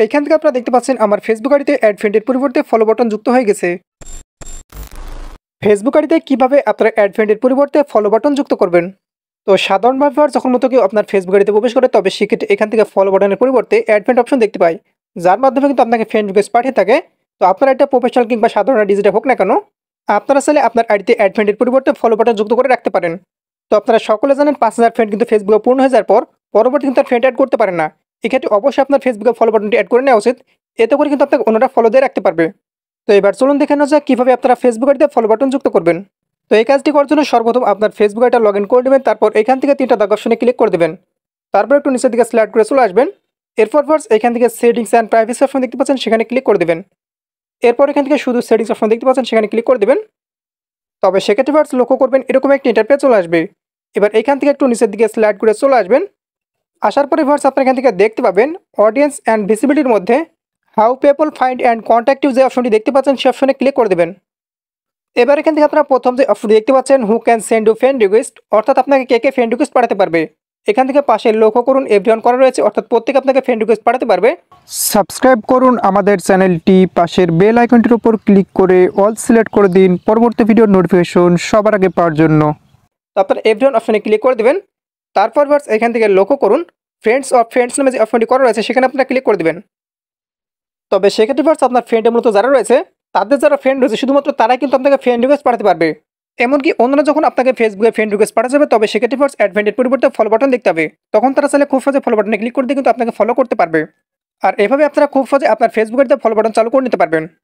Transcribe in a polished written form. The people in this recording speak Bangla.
এইখান থেকে আপনারা দেখতে পাচ্ছেন আমার ফেসবুক আইডিতে অ্যাড ফ্রেন্ডের পরিবর্তে ফলো বাটন যুক্ত হয়ে গেছে। ফেসবুক আইডিতে কিভাবে আপনারা অ্যাড ফ্রেন্ডের পরিবর্তে ফলো বাটন যুক্ত করবেন। তো সাধারণভাবে যখন মতো কেউ আপনার ফেসবুক আইডিতে প্রবেশ করে তবে সেক্ষেত্রে এখান থেকে ফলো বাটনের পরিবর্তে অ্যাড ফ্রেন্ড অপশন দেখতে পাই, যার মাধ্যমে কিন্তু আপনাকে ফ্রেন্ড রিকোয়েস্ট পাঠিয়ে থাকে। তো আপনার এটা প্রফেশনাল কিংবা সাধারণ ডিজিটাল হোক না কেন, আপনারা চাইলে আপনার আইডিতে অ্যাড ফ্রেন্ডের পরিবর্তে ফলো বাটন যুক্ত করে রাখতে পারেন। তো আপনারা সকলে জানেন 5000 ফ্রেন্ড কিন্তু ফেসবুকে পূর্ণ হয়ে যাওয়ার পর পরবর্তী কিন্তু ফ্রেন্ড অ্যাড করতে পারেন না। এক্ষেত্রে অবশ্যই আপনার ফেসবুকে ফলো বাটনটি অ্যাড করে নেওয়া উচিত, এতে করে কিন্তু আপনাকে অন্যরা ফলো দিয়ে রাখতে পারবে। তো এবার চলুন দেখে নেওয়া যাক কীভাবে আপনারা ফেসবুক আইডিতে ফলো বাটন যুক্ত করবেন। তো এই কাজটি করার জন্য সর্বপ্রথম আপনার ফেসবুক আইডিটা লগ ইন করে দেবেন, তারপর এখান থেকে 3টা দাগ অপশনে ক্লিক করে দেবেন। তারপর একটু নিচের দিকে স্লাইড করে চলে আসবেন। এরপর এখান থেকে সেটিংস অ্যান্ড প্রাইভেসি অপশন দেখতে পাচ্ছেন, সেখানে ক্লিক করে দেবেন। এরপর এখান থেকে শুধু সেটিংস অপশন দেখতে পাচ্ছেন, সেখানে ক্লিক করে দেবেন। তবে সেক্ষেত্রে লক্ষ্য করবেন এরকম একটি ইন্টারফেস চলে আসবে। এবার এখান থেকে একটু নিচের দিকে স্লাইড করে চলে আসবেন। আসার পরে আপনার এখান থেকে দেখতে পাবেন অডিয়েন্স অ্যান্ড ভিজিবিলিটির মধ্যে how people find and contact you যে অপশনটি দেখতে পাচ্ছেন, সেই অপশনে ক্লিক করে দেবেন। এবার এখান থেকে আপনারা প্রথম যে অপশনটি দেখতে পাচ্ছেন who can send you friend request, অর্থাৎ আপনাকে কে কে ফ্রেন্ড রিকোয়েস্ট পাঠাতে পারবে। এখান থেকে পাশে লক্ষ্য করুন এভরিওয়ান করা রয়েছে, অর্থাৎ প্রত্যেকে আপনাকে ফ্রেন্ড রিকোয়েস্ট পাঠাতে পারবে। সাবস্ক্রাইব করুন আমাদের চ্যানেলটি, পাশের বেল আইকনটির উপর ক্লিক করে অল সিলেক্ট করে দিন পরবর্তী ভিডিওর নোটিফিকেশন সবার আগে পাওয়ার জন্য। তো আপনারা এভরিওয়ান অপশনে ক্লিক করে দেবেন। তারপর এখান থেকে লক্ষ্য করুন ফ্রেন্ডস অফ ফ্রেন্ডস নামে যে অপশনটি করা রয়েছে, সেখানে আপনারা ক্লিক করে দেবেন। তবে সেক্ষেত্রে আপনার ফ্রেন্ডের মতো যারা রয়েছে, তাদের যারা ফ্রেন্ড রয়েছে শুধুমাত্র তারাই কিন্তু আপনাকে ফ্রেন্ড রিকোয়েস্ট পাঠাতে পারবে। এমনকি অন্যরা যখন আপনাকে ফেসবুকে ফ্রেন্ড রিকোয়েস্ট পাঠাতে যাবে, তবে সেক্ষেত্রে অ্যাড ফ্রেন্ডের পরিবর্তে ফলো বাটন দেখতে হবে। তখন তারা চাইলে খুব সহজে ফলো বাটনে ক্লিক করে দিয়ে কিন্তু আপনাকে ফলো করতে পারবে। আর এভাবে আপনারা খুব সহজে আপনার ফেসবুকের ফলো বাটন চালু করে নিতে পারবেন।